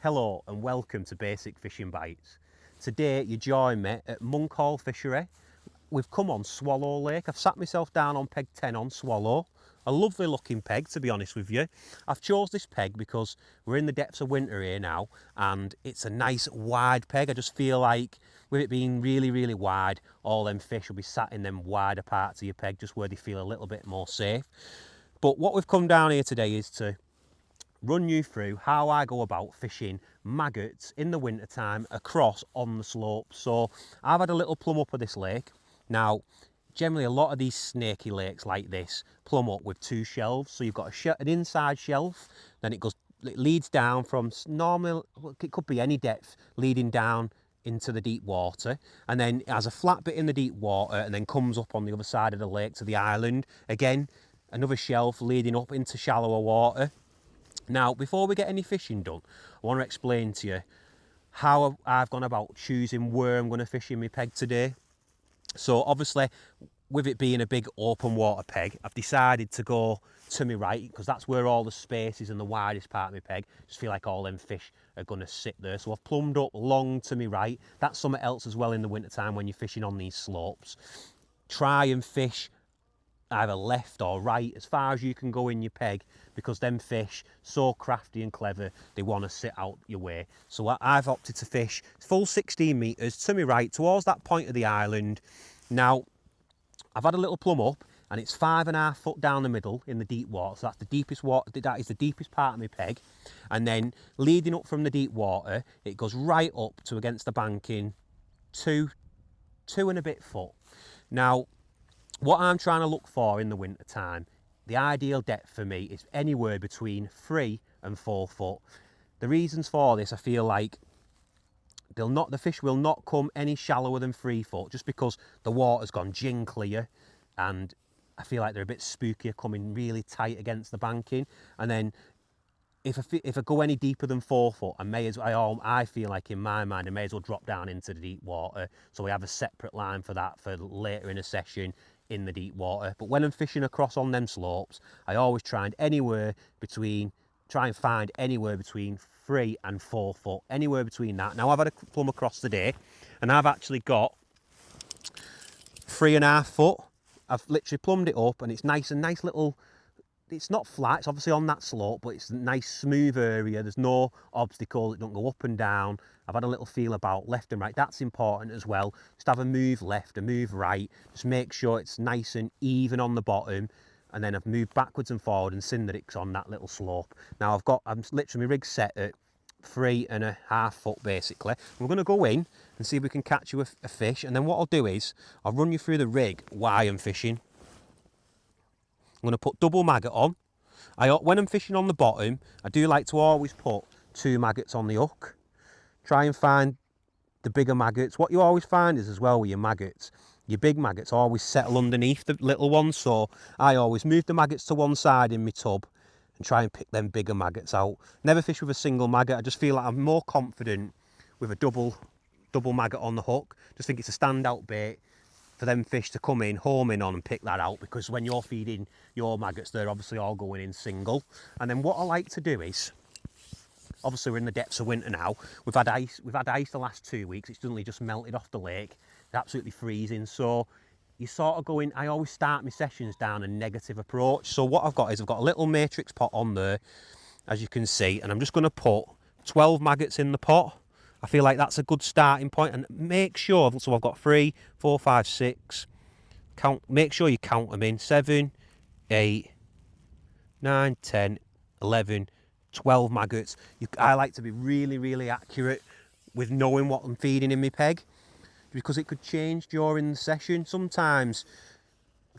Hello and welcome to Basic Fishing Bites. Today you join me at Monk Hall Fishery. We've come on Swallow Lake. I've sat myself down on peg 10 on Swallow. A lovely looking peg, to be honest with you. I've chose this peg because we're in the depths of winter here now and it's a nice wide peg. I just feel like with it being really wide, all them fish will be sat in them wider parts of your peg, just where they feel a little bit more safe. But what we've come down here today is to run you through how I go about fishing maggots in the winter time across on the slopes. So I've had a little plumb up of this lake. Now, generally a lot of these snaky lakes like this plumb up with two shelves. So you've got an inside shelf, then it leads down from normal, it could be any depth, leading down into the deep water, and then it has a flat bit in the deep water and then comes up on the other side of the lake to the island. Again, another shelf leading up into shallower water. Now, before we get any fishing done, I want to explain to you how I've gone about choosing where I'm going to fish in my peg today. So obviously, with it being a big open water peg, I've decided to go to my right because that's where all the space is and the widest part of my peg. Just feel like all them fish are going to sit there. So I've plumbed up long to my right. That's something else as well in the winter time when you're fishing on these slopes. Try and fish either left or right as far as you can go in your peg, because them fish, so crafty and clever, they want to sit out your way. So I've opted to fish full 16 metres to my right towards that point of the island. Now I've had a little plumb up and it's 5.5 foot down the middle in the deep water, so that's the deepest water, that is the deepest part of my peg. And then leading up from the deep water, it goes right up to against the banking, two and a bit foot. Now what I'm trying to look for in the winter time, the ideal depth for me is anywhere between 3 and 4 foot. The reasons for this, I feel like the fish will not come any shallower than 3 foot, just because the water's gone gin clear, and I feel like they're a bit spookier coming really tight against the banking. And then if I go any deeper than 4 foot, I feel like in my mind I may as well drop down into the deep water. So we have a separate line for that for later in a session in the deep water. But when I'm fishing across on them slopes, I always try and find anywhere between 3 and 4 foot, anywhere between that. Now I've had a plumb across today and I've actually got 3.5 foot. I've literally plumbed it up and it's nice little, it's not flat, it's obviously on that slope, but it's a nice smooth area. There's no obstacle, it don't go up and down. I've had a little feel about left and right, that's important as well. Just have a move left, a move right, just make sure it's nice and even on the bottom. And then I've moved backwards and forward and seen that it's on that little slope. Now I'm literally, my rig's set at 3.5 foot basically. We're going to go in and see if we can catch you a fish, and then what I'll do is I'll run you through the rig why I'm fishing. I'm going to put double maggot on. When I'm fishing on the bottom, I do like to always put 2 maggots on the hook. Try and find the bigger maggots. What you always find is as well with your maggots, your big maggots always settle underneath the little ones. So I always move the maggots to one side in my tub and try and pick them bigger maggots out. Never fish with a single maggot. I just feel like I'm more confident with a double maggot on the hook. Just think it's a standout bait for them fish to come in, home in on and pick that out, because when you're feeding your maggots, they're obviously all going in single. And then what I like to do is, obviously we're in the depths of winter now, we've had ice the last 2 weeks, it's suddenly just melted off the lake, it's absolutely freezing. So you sort of go in, I always start my sessions down a negative approach. So what I've got is I've got a little matrix pot on there, as you can see, and I'm just going to put 12 maggots in the pot. I feel like that's a good starting point, and make sure, so I've got 3, 4, 5, 6, make sure you count them in, 7, 8, 9, 10, 11, 12 maggots. I like to be really accurate with knowing what I'm feeding in my peg, because it could change during the session. Sometimes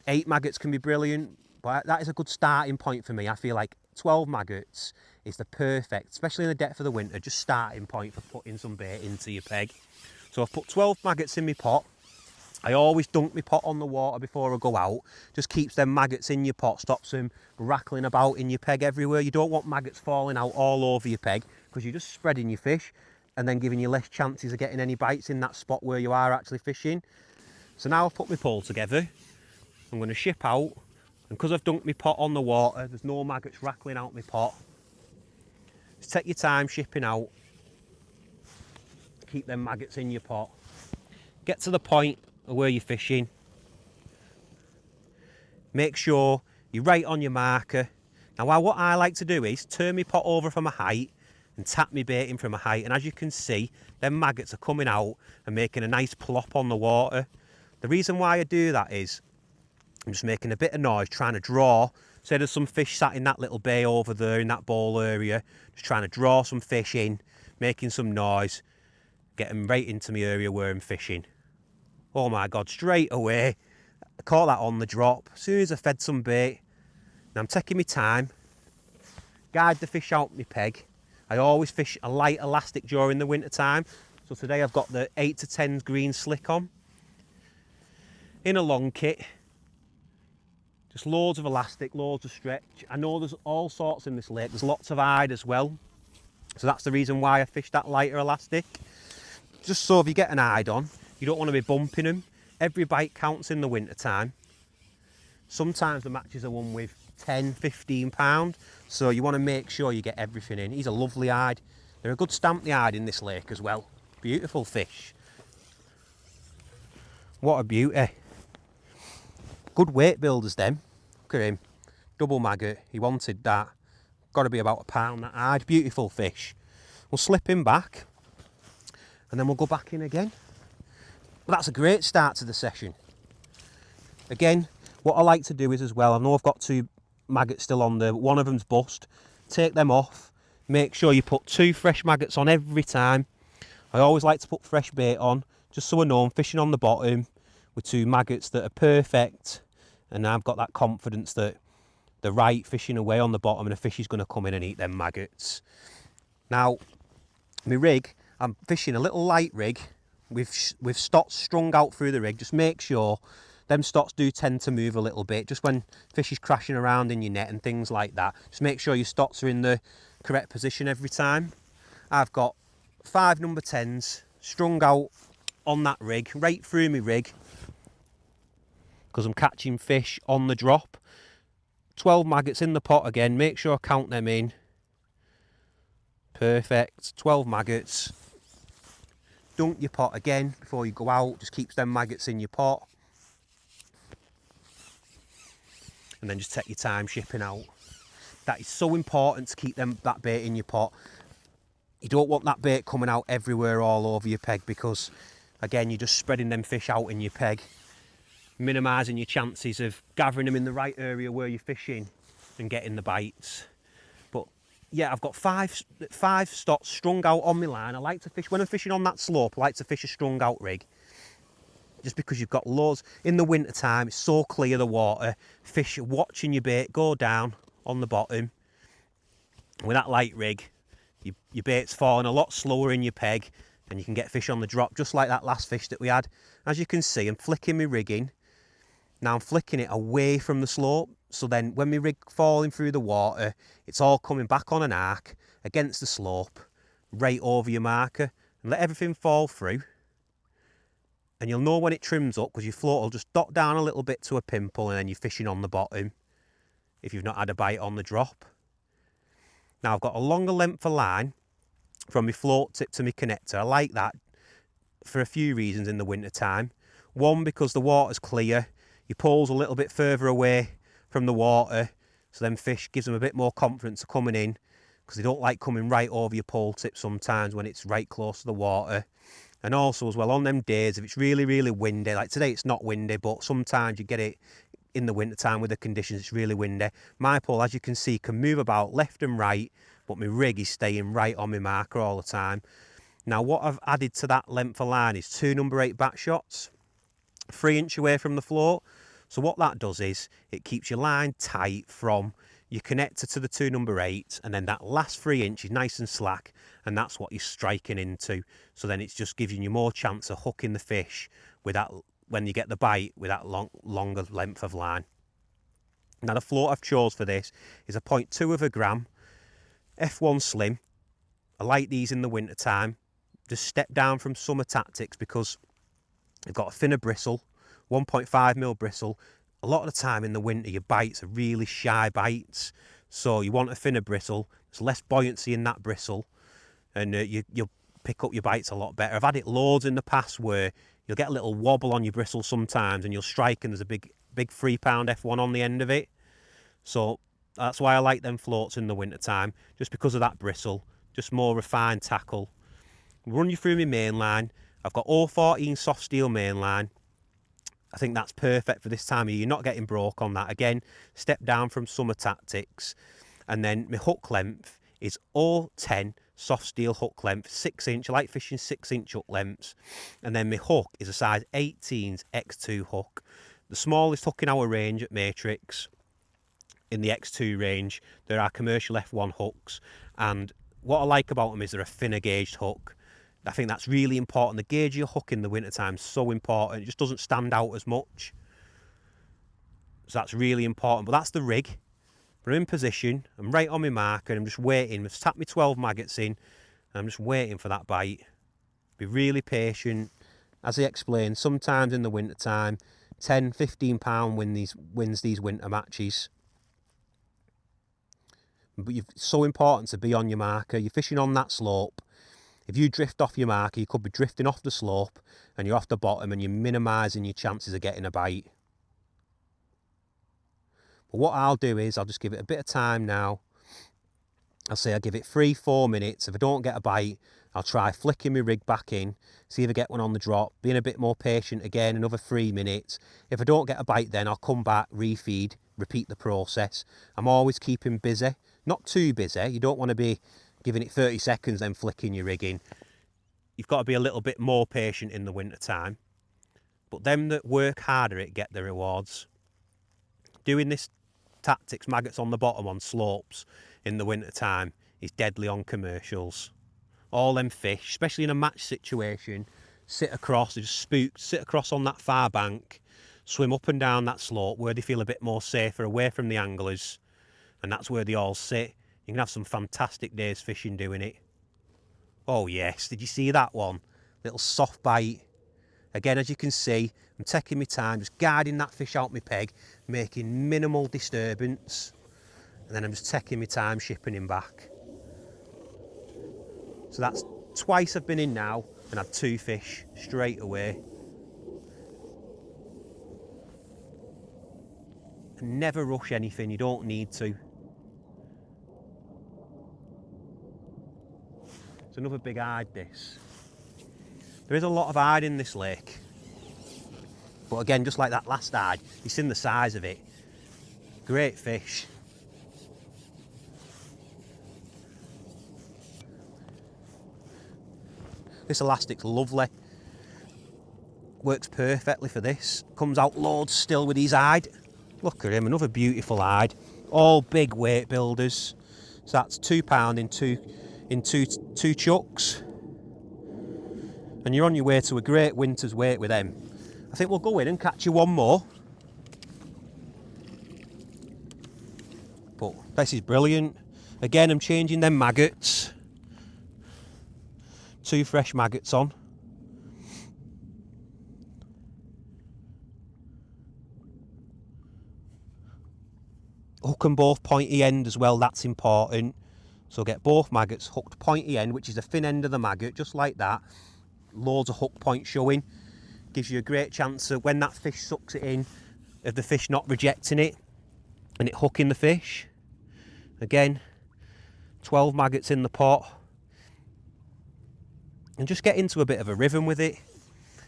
8 maggots can be brilliant, but that is a good starting point for me. I feel like 12 maggots is the perfect, especially in the depth of the winter, just starting point for putting some bait into your peg. So I've put 12 maggots in my pot. I always dunk my pot on the water before I go out. Just keeps them maggots in your pot, stops them rattling about in your peg everywhere. You don't want maggots falling out all over your peg, because you're just spreading your fish and then giving you less chances of getting any bites in that spot where you are actually fishing. So now I've put my pole together, I'm going to ship out, and because I've dunked my pot on the water, there's no maggots rattling out my pot. Just take your time shipping out. keep them maggots in your pot. Get to the point of where you're fishing. Make sure you're right on your marker. Now what I like to do is turn my pot over from a height and tap my bait in from a height, and as you can see, them maggots are coming out and making a nice plop on the water. The reason why I do that is I'm just making a bit of noise trying to draw. Say there's some fish sat in that little bay over there in that bowl area, just trying to draw some fish in, making some noise, get them right into my area where I'm fishing. Oh my God, straight away, I caught that on the drop. As soon as I fed some bait, now I'm taking my time, guide the fish out my peg. I always fish a light elastic during the winter time. So today I've got the 8 to 10 green slick on. In a long kit, just loads of elastic, loads of stretch. I know there's all sorts in this lake. There's lots of hide as well. So that's the reason why I fish that lighter elastic. Just so if you get an hide on, you don't want to be bumping them. Every bite counts in the winter time. Sometimes the matches are won with 10, 15 pound. So you want to make sure you get everything in. He's a lovely hide. They're a good stamp, the hide in this lake as well. Beautiful fish. What a beauty. Good weight builders them. Look at him. Double maggot. He wanted that. Got to be about a pound, that hide. Beautiful fish. We'll slip him back and then we'll go back in again. But that's a great start to the session. Again, what I like to do is as well, I know I've got 2 maggots still on there, but one of them's bust. Take them off. Make sure you put 2 fresh maggots on every time. I always like to put fresh bait on, just so I know I'm fishing on the bottom with 2 maggots that are perfect, and I've got that confidence that they're right fishing away on the bottom and a fish is going to come in and eat them maggots. Now, my rig, I'm fishing a little light rig with stots strung out through the rig. Just make sure them stots do tend to move a little bit, just when fish is crashing around in your net and things like that. Just make sure your stots are in the correct position every time. I've got 5 number 10s strung out on that rig, right through my rig, because I'm catching fish on the drop. 12 maggots in the pot again, make sure I count them in. Perfect, 12 maggots. Dunk your pot again before you go out, just keeps them maggots in your pot. And then just take your time shipping out. That is so important to keep that bait in your pot. You don't want that bait coming out everywhere all over your peg, because again, you're just spreading them fish out in your peg, minimising your chances of gathering them in the right area where you're fishing and getting the bites. But yeah, I've got five stots strung out on my line. I like to fish, when I'm fishing on that slope, I like to fish a strung out rig, just because you've got loads. In the winter time, it's so clear, the water, fish are watching your bait go down on the bottom. With that light rig, your bait's falling a lot slower in your peg, and you can get fish on the drop, just like that last fish that we had. As you can see, I'm flicking my rig in. Now I'm flicking it away from the slope, so then when my rig falling through the water, it's all coming back on an arc against the slope, right over your marker, and let everything fall through. And you'll know when it trims up, because your float will just dot down a little bit to a pimple, and then you're fishing on the bottom if you've not had a bite on the drop. Now I've got a longer length of line from my float tip to my connector. I like that for a few reasons in the winter time. One, because the water's clear, your pole's a little bit further away from the water, so then fish gives them a bit more confidence of coming in, because they don't like coming right over your pole tip sometimes when it's right close to the water. And also as well, on them days, if it's really, really windy, like today it's not windy, but sometimes you get it in the winter time with the conditions, it's really windy. My pole, as you can see, can move about left and right, but my rig is staying right on my marker all the time. Now what I've added to that length of line is 2 number 8 back shots, 3 inch away from the float. So what that does is it keeps your line tight from your connector to the 2 number 8, and then that last 3 inch is nice and slack, and that's what you're striking into. So then it's just giving you more chance of hooking the fish with that, when you get the bite, with that longer length of line. Now the float I've chose for this is a 0.2 of a gram F1 Slim. I like these in the winter time. Just step down from summer tactics, because they've got a thinner bristle, 1.5mm bristle. A lot of the time in the winter, your bites are really shy bites, so you want a thinner bristle. There's less buoyancy in that bristle, and you'll pick up your bites a lot better. I've had it loads in the past where you'll get a little wobble on your bristle sometimes and you'll strike and there's a big 3-pound F1 on the end of it. So that's why I like them floats in the winter time, just because of that bristle, just more refined tackle. Run you through my main line. I've got 014 soft steel main line. I think that's perfect for this time of year. You're not getting broke on that. Again, step down from summer tactics. And then my hook length is 010 soft steel hook length, 6-inch. I like fishing 6-inch hook lengths. And then my hook is a size 18's X2 hook. The smallest hook in our range at Matrix, in the X2 range, there are commercial F1 hooks. And what I like about them is they're a thinner gauged hook. I think that's really important. The gauge of your hook in the wintertime is so important. It just doesn't stand out as much. So that's really important. But that's the rig. We're in position. I'm right on my marker. I'm just waiting. I've tapped my 12 maggots in. And I'm just waiting for that bite. Be really patient. As I explained, sometimes in the wintertime, 10, 15 pound wins these winter matches. But it's so important to be on your marker. You're fishing on that slope. If you drift off your marker, you could be drifting off the slope and you're off the bottom and you're minimising your chances of getting a bite. But what I'll do is I'll just give it a bit of time now. I'll give it 3-4 minutes. If I don't get a bite, I'll try flicking my rig back in, see if I get one on the drop, being a bit more patient again, another 3 minutes. If I don't get a bite then I'll come back, refeed, repeat the process. I'm always keeping busy, not too busy. You don't want to be giving it 30 seconds then flicking your rig in. You've got to be a little bit more patient in the winter time. But them that work harder at get the rewards. Doing this tactics, maggots on the bottom on slopes in the winter time is deadly on commercials. All them fish, especially in a match situation, sit across, they just spook, sit across on that far bank, swim up and down that slope where they feel a bit more safer away from the anglers, and that's where they all sit. You can have some fantastic days fishing doing it. Oh yes, did you see that one? Little soft bite. Again, as you can see, I'm taking my time, just guiding that fish out my peg, making minimal disturbance. And then I'm just taking my time shipping him back. So that's twice I've been in now and had 2 fish straight away. And never rush anything, you don't need to. It's another big hide, this. There is a lot of hide in this lake. But again, just like that last hide, you've seen the size of it. Great fish. This elastic's lovely. Works perfectly for this. Comes out loads still with his hide. Look at him, another beautiful hide. All big weight builders. So that's £2 in two chucks. And you're on your way to a great winter's weight with them. I think we'll go in and catch you one more. But this is brilliant. Again, I'm changing them maggots. 2 fresh maggots on. Hook them both pointy end as well, that's important. So get both maggots hooked pointy end, which is the thin end of the maggot, just like that. Loads of hook point showing. Gives you a great chance of when that fish sucks it in, of the fish not rejecting it and it hooking the fish. Again, 12 maggots in the pot. And just get into a bit of a rhythm with it.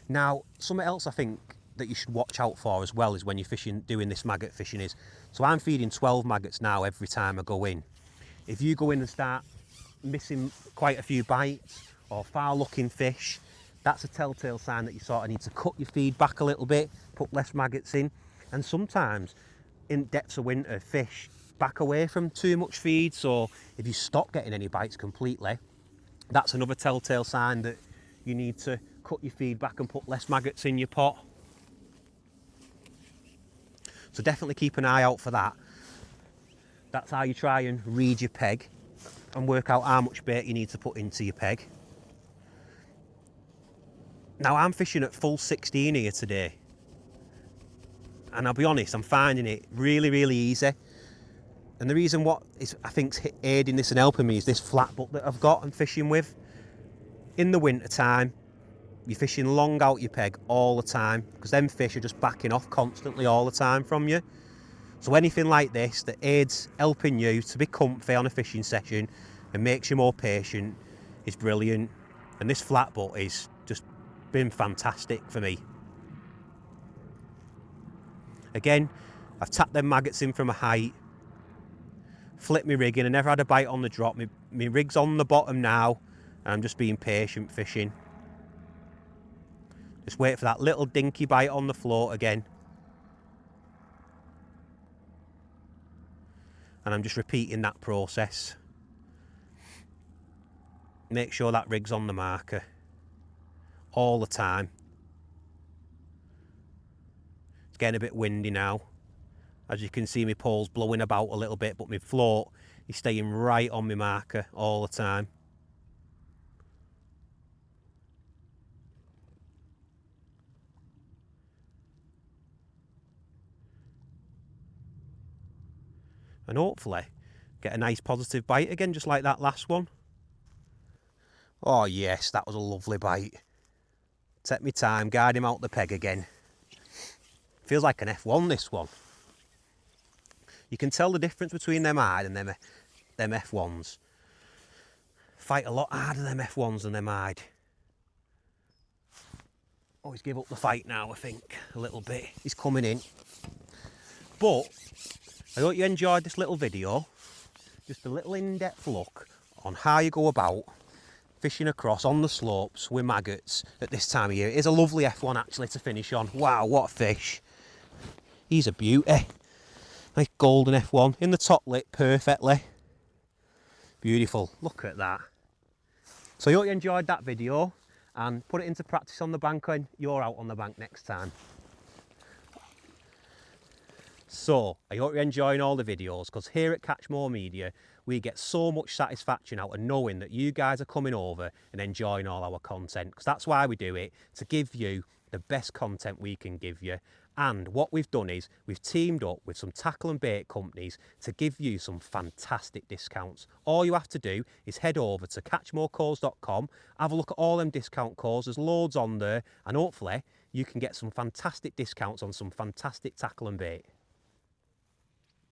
Now, something else I think that you should watch out for as well is when you're fishing, doing this maggot fishing is, so I'm feeding 12 maggots now every time I go in. If you go in and start missing quite a few bites or foul looking fish, that's a telltale sign that you sort of need to cut your feed back a little bit, put less maggots in. And sometimes in depths of winter, fish back away from too much feed. So if you stop getting any bites completely, that's another telltale sign that you need to cut your feed back and put less maggots in your pot. So definitely keep an eye out for that. That's how you try and read your peg and work out how much bait you need to put into your peg. Now I'm fishing at full 16 here today. And I'll be honest, I'm finding it really, really easy. And the reason I think's aiding this and helping me is this flat butt that I've got I'm fishing with. In the winter time, you're fishing long out your peg all the time because them fish are just backing off constantly all the time from you. So anything like this that aids helping you to be comfy on a fishing session and makes you more patient is brilliant. And this flat butt is just been fantastic for me. Again, I've tapped them maggots in from a height, flipped my rig in, I never had a bite on the drop. My rig's on the bottom now and I'm just being patient fishing. Just wait for that little dinky bite on the float again. And I'm just repeating that process. Make sure that rig's on the marker all the time. It's getting a bit windy now. As you can see, my pole's blowing about a little bit, but my float is staying right on my marker all the time. And hopefully get a nice positive bite again, just like that last one. Oh yes, that was a lovely bite. Take my time, guide him out the peg again. Feels like an F1, this one. You can tell the difference between them hard and them F1s. Fight a lot harder them F1s than them hard. Oh, he's give up the fight now, I think, a little bit. He's coming in. But I hope you enjoyed this little video. Just a little in-depth look on how you go about fishing across on the slopes with maggots at this time of year. It is a lovely F1 actually to finish on. Wow, what a fish. He's a beauty. Nice golden F1 in the top lip perfectly. Beautiful, look at that. So I hope you enjoyed that video and put it into practice on the bank when you're out on the bank next time. So, I hope you're enjoying all the videos because here at Catch More Media, we get so much satisfaction out of knowing that you guys are coming over and enjoying all our content, because that's why we do it, to give you the best content we can give you. And what we've done is we've teamed up with some tackle and bait companies to give you some fantastic discounts. All you have to do is head over to catchmorecodes.com, have a look at all them discount codes, there's loads on there, and hopefully you can get some fantastic discounts on some fantastic tackle and bait.